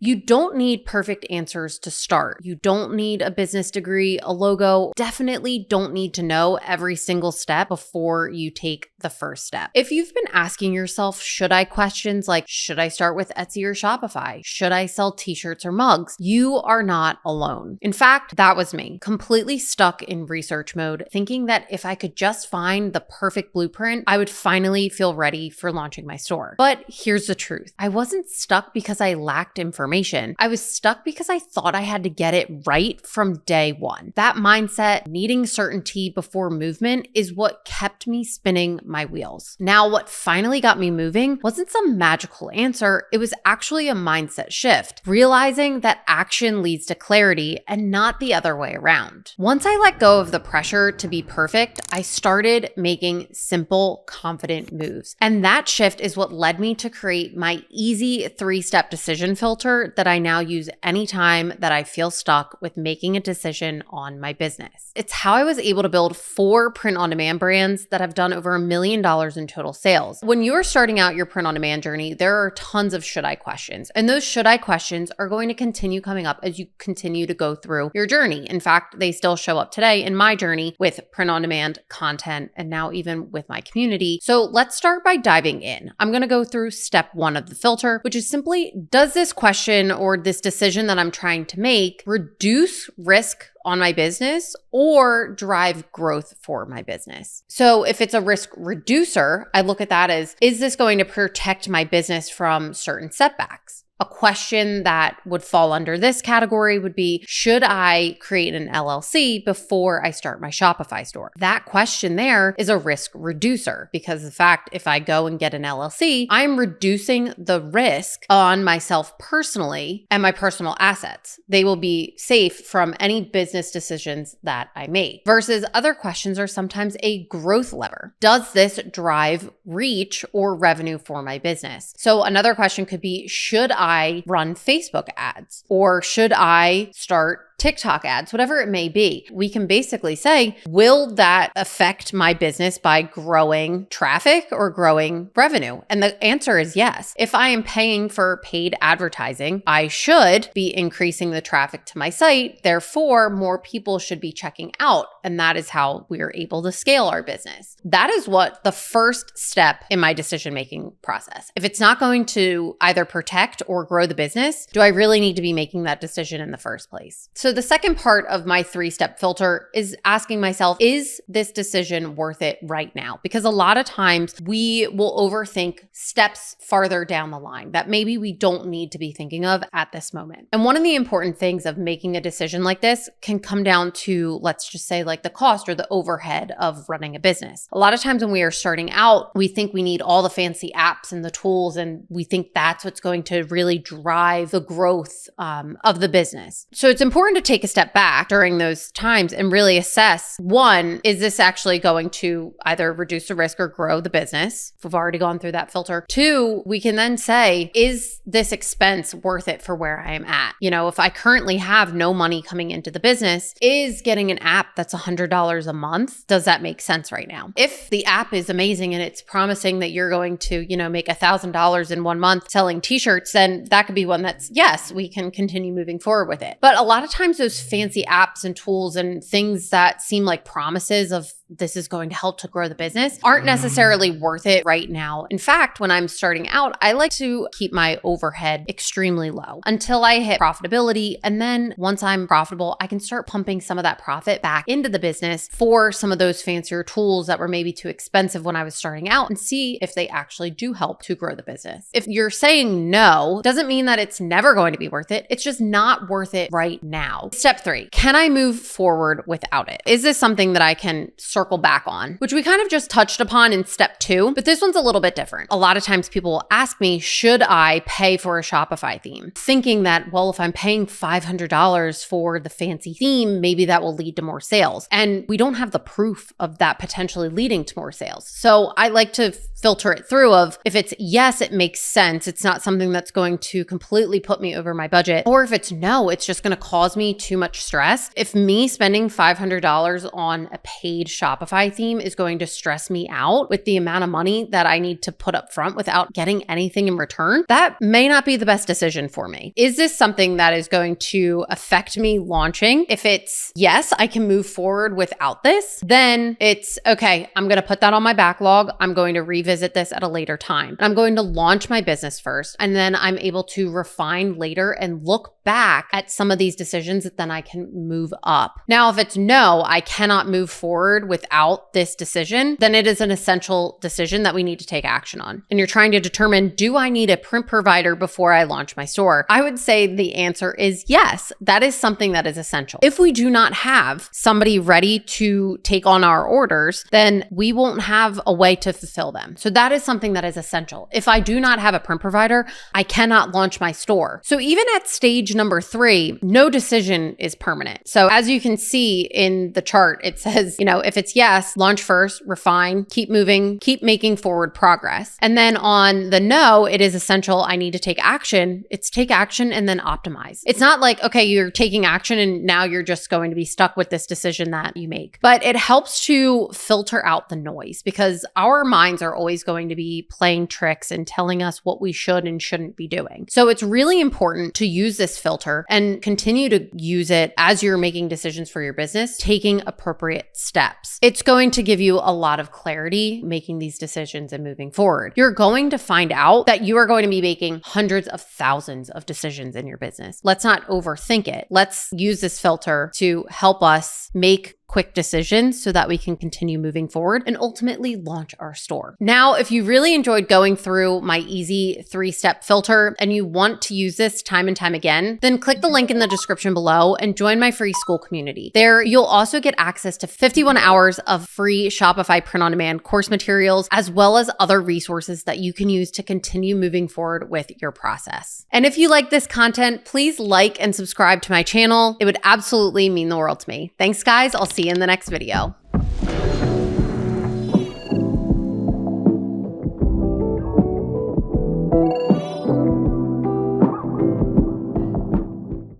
You don't need perfect answers to start. You don't need a business degree, a logo. Definitely don't need to know every single step before you take the first step. If you've been asking yourself, should I questions like, should I start with Etsy or Shopify? Should I sell t-shirts or mugs? You are not alone. In fact, that was me, completely stuck in research mode, thinking that if I could just find the perfect blueprint, I would finally feel ready for launching my store. But here's the truth. I wasn't stuck because I lacked information. I was stuck because I thought I had to get it right from day one. That mindset, needing certainty before movement, is what kept me spinning my wheels. Now, what finally got me moving wasn't some magical answer. It was actually a mindset shift, realizing that action leads to clarity and not the other way around. Once I let go of the pressure to be perfect, I started making simple, confident moves. And that shift is what led me to create my easy 3-step decision filter that I now use anytime that I feel stuck with making a decision on my business. It's how I was able to build 4 print-on-demand brands that have done over $1 million in total sales. When you're starting out your print-on-demand journey, there are tons of should I questions. And those should I questions are going to continue coming up as you continue to go through your journey. In fact, they still show up today in my journey with print-on-demand content and now even with my community. So let's start by diving in. I'm going to go through step 1 of the filter, which is simply, does this question or this decision that I'm trying to make reduce risk on my business or drive growth for my business? So if it's a risk reducer, I look at that as, is this going to protect my business from certain setbacks? A question that would fall under this category would be, should I create an LLC before I start my Shopify store? That question there is a risk reducer because the fact if I go and get an LLC, I'm reducing the risk on myself personally and my personal assets. They will be safe from any business decisions that I make. Versus other questions are sometimes a growth lever. Does this drive reach or revenue for my business? So another question could be, should I run Facebook ads? Or should I start TikTok ads, whatever it may be? We can basically say, will that affect my business by growing traffic or growing revenue? And the answer is yes. If I am paying for paid advertising, I should be increasing the traffic to my site. Therefore, more people should be checking out. And that is how we are able to scale our business. That is what the first step in my decision-making process. If it's not going to either protect or grow the business, do I really need to be making that decision in the first place? So the second part of my 3-step filter is asking myself, is this decision worth it right now? Because a lot of times we will overthink steps farther down the line that maybe we don't need to be thinking of at this moment. And one of the important things of making a decision like this can come down to, let's just say, like the cost or the overhead of running a business. A lot of times when we are starting out, we think we need all the fancy apps and the tools, and we think that's what's going to really drive the growth of the business. So it's important to take a step back during those times and really assess, 1, is this actually going to either reduce the risk or grow the business? We've already gone through that filter. 2, we can then say, is this expense worth it for where I am at? You know, if I currently have no money coming into the business, is getting an app that's $100 a month, does that make sense right now? If the app is amazing and it's promising that you're going to, make $1,000 in 1 month selling t-shirts, then that could be one that's, yes, we can continue moving forward with it. But a lot of times those fancy apps and tools and things that seem like promises of this is going to help to grow the business aren't necessarily worth it right now. In fact, when I'm starting out, I like to keep my overhead extremely low until I hit profitability. And then once I'm profitable, I can start pumping some of that profit back into the business for some of those fancier tools that were maybe too expensive when I was starting out and see if they actually do help to grow the business. If you're saying no, doesn't mean that it's never going to be worth it. It's just not worth it right now. Step 3, can I move forward without it? Is this something that I can circle back on? Which we kind of just touched upon in step 2, but this one's a little bit different. A lot of times people will ask me, should I pay for a Shopify theme? Thinking that, well, if I'm paying $500 for the fancy theme, maybe that will lead to more sales. And we don't have the proof of that potentially leading to more sales. So I like to filter it through of, if it's yes, it makes sense. It's not something that's going to completely put me over my budget. Or if it's no, it's just going to cause me too much stress. If me spending $500 on a paid Shopify Shopify theme is going to stress me out with the amount of money that I need to put up front without getting anything in return, that may not be the best decision for me. Is this something that is going to affect me launching? If it's yes, I can move forward without this, then it's okay, I'm going to put that on my backlog. I'm going to revisit this at a later time. I'm going to launch my business first, and then I'm able to refine later and look back at some of these decisions that then I can move up. Now, if it's no, I cannot move forward without this decision, then it is an essential decision that we need to take action on. And you're trying to determine, do I need a print provider before I launch my store? I would say the answer is yes. That is something that is essential. If we do not have somebody ready to take on our orders, then we won't have a way to fulfill them. So that is something that is essential. If I do not have a print provider, I cannot launch my store. So even at stage number 3, no decision is permanent. So as you can see in the chart, it says, if it's yes, launch first, refine, keep moving, keep making forward progress. And then on the no, it is essential, I need to take action. It's take action and then optimize. It's not like, okay, you're taking action and now you're just going to be stuck with this decision that you make. But it helps to filter out the noise because our minds are always going to be playing tricks and telling us what we should and shouldn't be doing. So it's really important to use this filter and continue to use it as you're making decisions for your business, taking appropriate steps. It's going to give you a lot of clarity making these decisions and moving forward. You're going to find out that you are going to be making hundreds of thousands of decisions in your business. Let's not overthink it. Let's use this filter to help us make quick decisions so that we can continue moving forward and ultimately launch our store. Now, if you really enjoyed going through my easy 3-step filter and you want to use this time and time again, then click the link in the description below and join my free school community. There, you'll also get access to 51 hours of free Shopify print-on-demand course materials, as well as other resources that you can use to continue moving forward with your process. And if you like this content, please like and subscribe to my channel. It would absolutely mean the world to me. Thanks, guys. I'll see you in the next video.